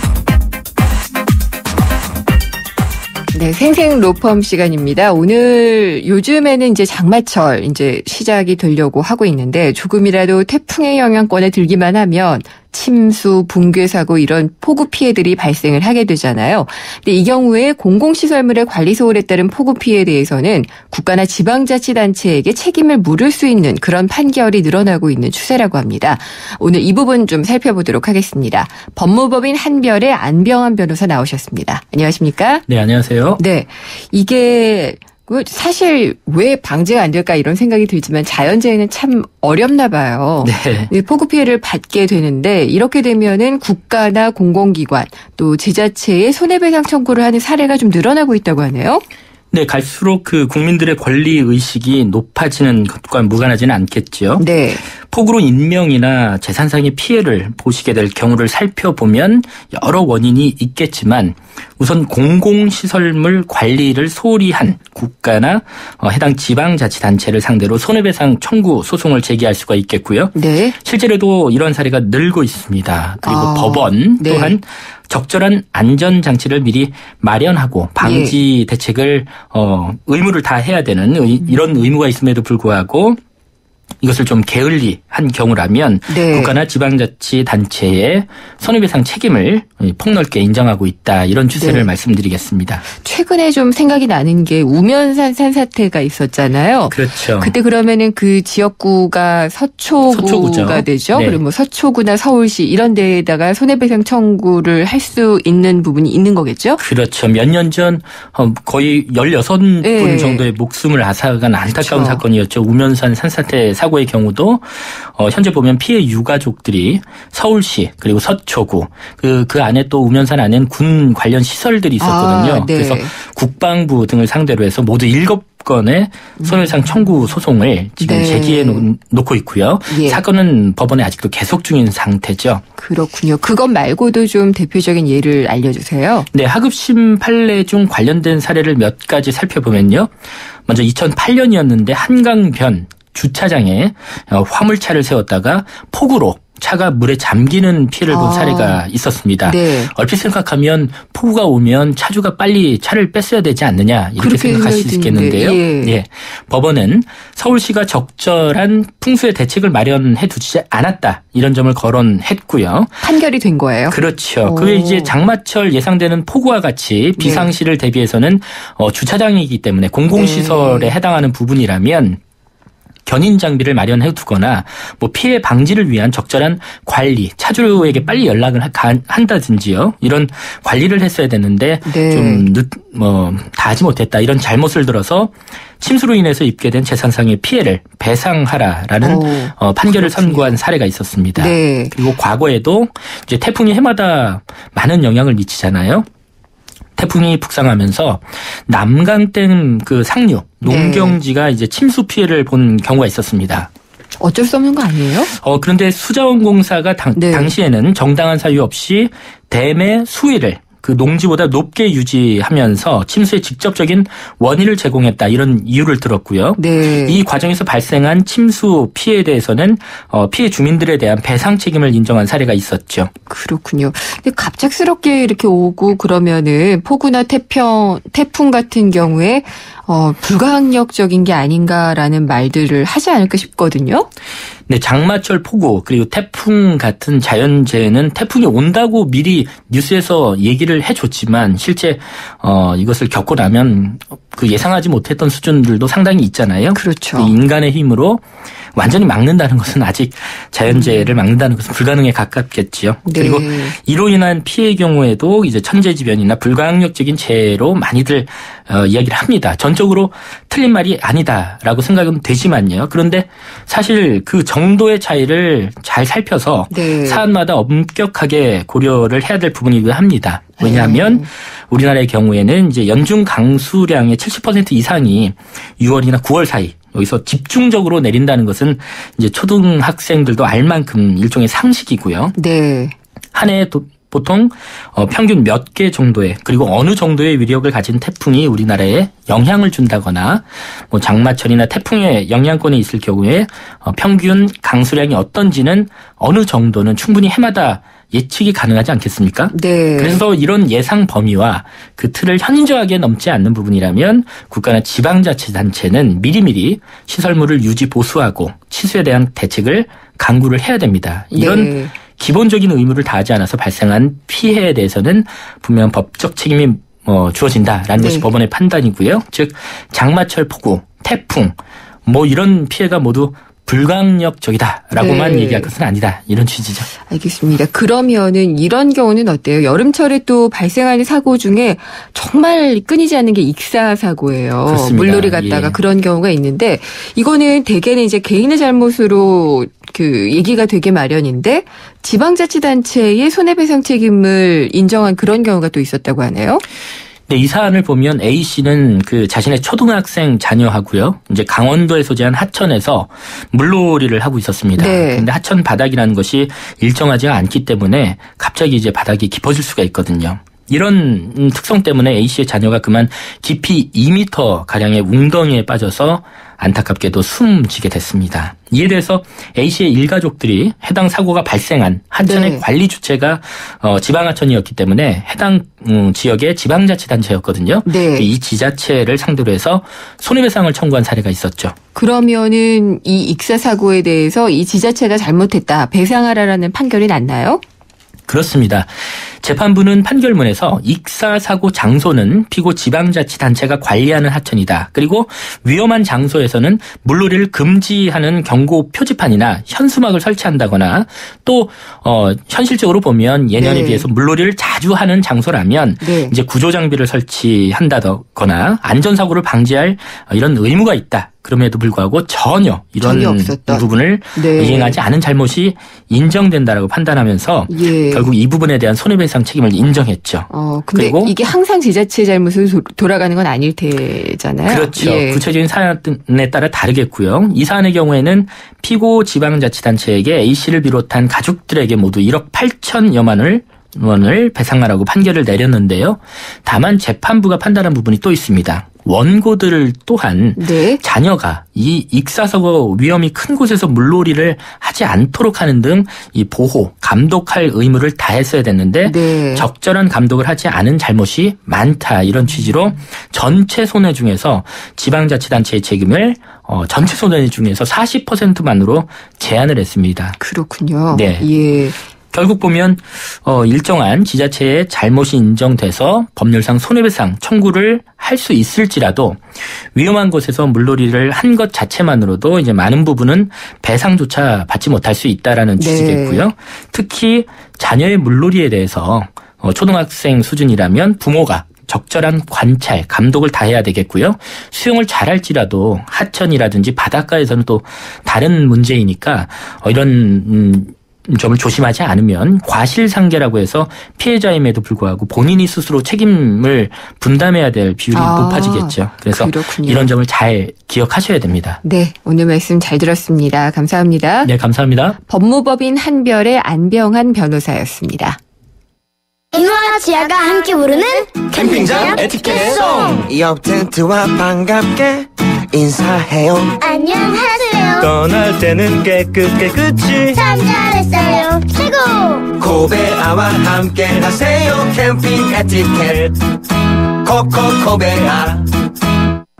네, 생생 로펌 시간입니다. 오늘 요즘에는 이제 장마철 이제 시작이 되려고 하고 있는데 조금이라도 태풍의 영향권에 들기만 하면 침수, 붕괴 사고 이런 폭우 피해들이 발생을 하게 되잖아요. 근데 이 경우에 공공시설물의 관리 소홀에 따른 폭우 피해에 대해서는 국가나 지방자치단체에게 책임을 물을 수 있는 그런 판결이 늘어나고 있는 추세라고 합니다. 오늘 이 부분 좀 살펴보도록 하겠습니다. 법무법인 한별의 안병환 변호사 나오셨습니다. 안녕하십니까? 네, 안녕하세요. 네, 이게 사실 왜 방제가 안 될까 이런 생각이 들지만 자연재해는 참 어렵나 봐요. 네. 폭우 피해를 받게 되는데 이렇게 되면은 국가나 공공기관 또 지자체에 손해배상 청구를 하는 사례가 좀 늘어나고 있다고 하네요. 네, 갈수록 그 국민들의 권리 의식이 높아지는 것과 무관하지는 않겠죠. 네. 폭우로 인명이나 재산상의 피해를 보시게 될 경우를 살펴보면 여러 원인이 있겠지만 우선 공공시설물 관리를 소홀히 한 국가나 해당 지방자치단체를 상대로 손해배상 청구 소송을 제기할 수가 있겠고요. 네. 실제로도 이런 사례가 늘고 있습니다. 그리고 법원 또한 네. 적절한 안전장치를 미리 마련하고 방지 대책을 의무를 다해야 되는 이런 의무가 있음에도 불구하고 이것을 좀 게을리한 경우라면 네. 국가나 지방자치단체의 손해배상 책임을 폭넓게 인정하고 있다. 이런 추세를 네. 말씀드리겠습니다. 최근에 좀 생각이 나는 게 우면산 산사태가 있었잖아요. 그렇죠. 그때 그러면은 그 지역구가 서초구가 되죠. 네. 그리고 뭐 서초구나 서울시 이런 데에다가 손해배상 청구를 할 수 있는 부분이 있는 거겠죠? 그렇죠. 몇 년 전 거의 16분 네. 정도의 목숨을 앗아간 안타까운 그렇죠. 사건이었죠. 우면산 산사태 사고의 경우도 현재 보면 피해 유가족들이 서울시 그리고 서초구 그 안에 또 우면산 안에는 군 관련 시설들이 있었거든요. 네. 그래서 국방부 등을 상대로 해서 모두 7건의 손해배상 청구 소송을 지금 네. 제기해 놓고 있고요. 예. 사건은 법원에 아직도 계속 중인 상태죠. 그렇군요. 그것 말고도 좀 대표적인 예를 알려주세요. 네, 하급심 판례 중 관련된 사례를 몇 가지 살펴보면요. 먼저 2008년이었는데 한강변 주차장에 화물차를 세웠다가 폭우로 차가 물에 잠기는 피해를 본 사례가 있었습니다. 네. 얼핏 생각하면 폭우가 오면 차주가 빨리 차를 뺐어야 되지 않느냐 이렇게 생각하실 수 있겠는데요. 예. 법원은 서울시가 적절한 풍수의 대책을 마련해 두지 않았다. 이런 점을 거론했고요. 판결이 된 거예요? 그렇죠. 그게 이제 장마철 예상되는 폭우와 같이 비상시를 대비해서는 주차장이기 때문에 공공시설에 해당하는 부분이라면 견인 장비를 마련해 두거나 뭐 피해 방지를 위한 적절한 관리, 차주에게 빨리 연락을 한다든지요. 이런 관리를 했어야 되는데 좀 다 하지 못했다. 이런 잘못을 들어서 침수로 인해서 입게 된 재산상의 피해를 배상하라라는 판결을 선고한 사례가 있었습니다. 네. 그리고 과거에도 이제 태풍이 해마다 많은 영향을 미치잖아요. 태풍이 북상하면서 남강댐 그 상류 농경지가 이제 침수 피해를 본 경우가 있었습니다. 어쩔 수 없는 거 아니에요? 그런데 수자원공사가 당시에는 정당한 사유 없이 댐의 수위를 그 농지보다 높게 유지하면서 침수의 직접적인 원인을 제공했다. 이런 이유를 들었고요. 네. 이 과정에서 발생한 침수 피해에 대해서는 피해 주민들에 대한 배상 책임을 인정한 사례가 있었죠. 그렇군요. 근데 갑작스럽게 이렇게 오고 그러면은 폭우나 태풍 같은 경우에 불가항력적인 게 아닌가라는 말들을 하지 않을까 싶거든요. 네, 장마철 폭우 그리고 태풍 같은 자연재해는 태풍이 온다고 미리 뉴스에서 얘기를 해줬지만 실제 이것을 겪고 나면 그 예상하지 못했던 수준들도 상당히 있잖아요. 그렇죠. 인간의 힘으로 완전히 막는다는 것은 아직 자연재해를 막는다는 것은 불가능에 가깝겠지요. 네. 그리고 이로 인한 피해의 경우에도 이제 천재지변이나 불가항력적인 재해로 많이들 이야기를 합니다. 전적으로 틀린 말이 아니다라고 생각은 되지만요. 그런데 사실 그 정도의 차이를 잘 살펴서 사안마다 엄격하게 고려를 해야 될 부분이기도 합니다. 왜냐하면 우리나라의 경우에는 이제 연중 강수량의 70% 이상이 6월이나 9월 사이 여기서 집중적으로 내린다는 것은 이제 초등학생들도 알 만큼 일종의 상식이고요. 네. 한 해에 보통 평균 몇 개 정도의 그리고 어느 정도의 위력을 가진 태풍이 우리나라에 영향을 준다거나 뭐 장마철이나 태풍의 영향권에 있을 경우에 평균 강수량이 어떤지는 어느 정도는 충분히 해마다 예측이 가능하지 않겠습니까? 네. 그래서 이런 예상 범위와 그 틀을 현저하게 넘지 않는 부분이라면 국가나 지방자치단체는 미리미리 시설물을 유지 보수하고 치수에 대한 대책을 강구를 해야 됩니다. 이런 네. 기본적인 의무를 다하지 않아서 발생한 피해에 대해서는 분명 법적 책임이 주어진다라는 것이 법원의 판단이고요. 즉 장마철 폭우, 태풍 뭐 이런 피해가 모두 불강력적이다라고만 얘기할 것은 아니다. 이런 취지죠. 알겠습니다. 그러면은 이런 경우는 어때요? 여름철에 또 발생하는 사고 중에 정말 끊이지 않는 게 익사 사고예요. 그렇습니다. 물놀이 갔다가 그런 경우가 있는데 이거는 대개는 이제 개인의 잘못으로 그 얘기가 되게 마련인데 지방자치단체의 손해배상 책임을 인정한 그런 경우가 또 있었다고 하네요. 네, 이 사안을 보면 A 씨는 그 자신의 초등학생 자녀하고요. 이제 강원도에 소재한 하천에서 물놀이를 하고 있었습니다. 네. 근데 하천 바닥이라는 것이 일정하지가 않기 때문에 갑자기 이제 바닥이 깊어질 수가 있거든요. 이런 특성 때문에 A 씨의 자녀가 그만 깊이 2m 가량의 웅덩이에 빠져서 안타깝게도 숨지게 됐습니다. 이에 대해서 A 씨의 일가족들이 해당 사고가 발생한 하천의 관리 주체가 지방하천이었기 때문에 해당 지역의 지방자치단체였거든요. 네. 이 지자체를 상대로 해서 손해배상을 청구한 사례가 있었죠. 그러면은 이 익사 사고에 대해서 이 지자체가 잘못했다, 배상하라라는 판결이 났나요? 그렇습니다. 재판부는 판결문에서 익사 사고 장소는 피고 지방자치단체가 관리하는 하천이다. 그리고 위험한 장소에서는 물놀이를 금지하는 경고 표지판이나 현수막을 설치한다거나 또 현실적으로 보면 예년에 비해서 물놀이를 자주 하는 장소라면 이제 구조 장비를 설치한다거나 안전사고를 방지할 이런 의무가 있다. 그럼에도 불구하고 전혀 이런 부분을 이행하지 않은 잘못이 인정된다라고 판단하면서 결국 이 부분에 대한 손해배상 책임을 인정했죠. 근데 그리고 이게 항상 지자체 잘못으로 돌아가는 건 아닐 테잖아요. 그렇죠. 구체적인 사안에 따라 다르겠고요. 이 사안의 경우에는 피고 지방자치단체에게 A씨를 비롯한 가족들에게 모두 1억 8천여만 원을 배상하라고 판결을 내렸는데요. 다만 재판부가 판단한 부분이 또 있습니다. 원고들 또한 자녀가 이 익사사고 위험이 큰 곳에서 물놀이를 하지 않도록 하는 등 이 보호, 감독할 의무를 다했어야 됐는데 적절한 감독을 하지 않은 잘못이 많다. 이런 취지로 전체 손해 중에서 지방자치단체의 책임을 전체 손해 중에서 40%만으로 제한을 했습니다. 그렇군요. 네. 예. 결국 보면 일정한 지자체의 잘못이 인정돼서 법률상 손해배상 청구를 할 수 있을지라도 위험한 곳에서 물놀이를 한 것 자체만으로도 이제 많은 부분은 배상조차 받지 못할 수 있다라는 취지겠고요. 특히 자녀의 물놀이에 대해서 초등학생 수준이라면 부모가 적절한 관찰, 감독을 다해야 되겠고요. 수영을 잘할지라도 하천이라든지 바닷가에서는 또 다른 문제이니까 이런 점을 조심하지 않으면 과실상계라고 해서 피해자임에도 불구하고 본인이 스스로 책임을 분담해야 될 비율이 높아지겠죠. 그래서 그렇군요. 이런 점을 잘 기억하셔야 됩니다. 네, 오늘 말씀 잘 들었습니다. 감사합니다. 네, 감사합니다. 법무법인 한별의 안병한 변호사였습니다. 인화와 지아가 함께 부르는 캠핑장 에티켓송. 옆 텐트와 반갑게 인사해요. 안녕하세요. 떠날 때는 깨끗이 참 잘했어요. 최고. 코베아와 함께 하세요. 캠핑 에티켓 코코코베아.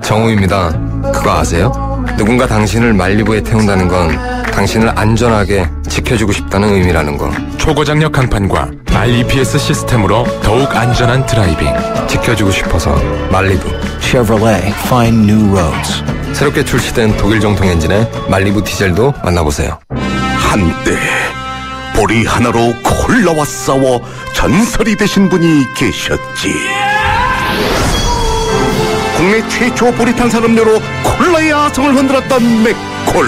정우입니다. 그거 아세요? 누군가 당신을 말리부에 태운다는 건 당신을 안전하게 지켜주고 싶다는 의미라는 거. 초고장력 강판과 REPS 시스템으로 더욱 안전한 드라이빙. 지켜주고 싶어서 말리부. Chevrolet Find New Roads. 새롭게 출시된 독일 정통 엔진의 말리부 디젤도 만나보세요. 한때 보리 하나로 콜라와 싸워 전설이 되신 분이 계셨지. 국내 최초 보리 탄산음료로 콜라의 아성을 흔들었던 맥콜.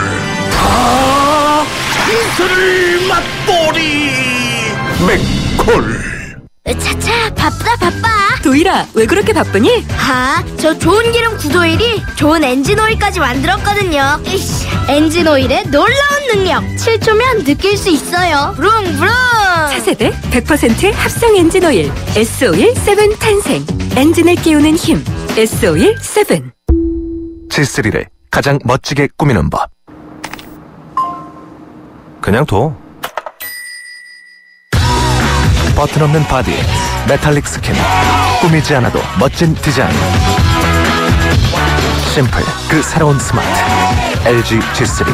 다 이슬을 맛보리 맥콜. 차차, 바빠. 도일아, 왜 그렇게 바쁘니? 저 좋은 기름 구도일이 좋은 엔진오일까지 만들었거든요. 엔진오일의 놀라운 능력, 7초면 느낄 수 있어요. 부릉부릉. 차세대 100% 합성 엔진오일 S-오일 7 탄생. 엔진을 깨우는 힘 S-오일 7. G3를 가장 멋지게 꾸미는 법. 그냥 둬. 버튼 없는 바디, 메탈릭 스킨, 꾸미지 않아도 멋진 디자인. 심플, 그 새로운 스마트. LG G3.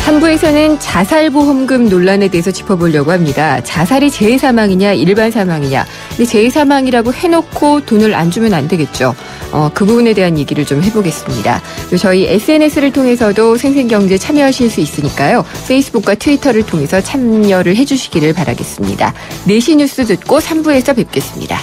3부에서는 자살보험금 논란에 대해서 짚어보려고 합니다. 자살이 재해사망이냐 일반 사망이냐. 근데 재해사망이라고 해놓고 돈을 안 주면 안 되겠죠. 그 부분에 대한 얘기를 좀 해보겠습니다. 저희 SNS를 통해서도 생생경제 참여하실 수 있으니까요. 페이스북과 트위터를 통해서 참여를 해주시기를 바라겠습니다. 4시 뉴스 듣고 3부에서 뵙겠습니다.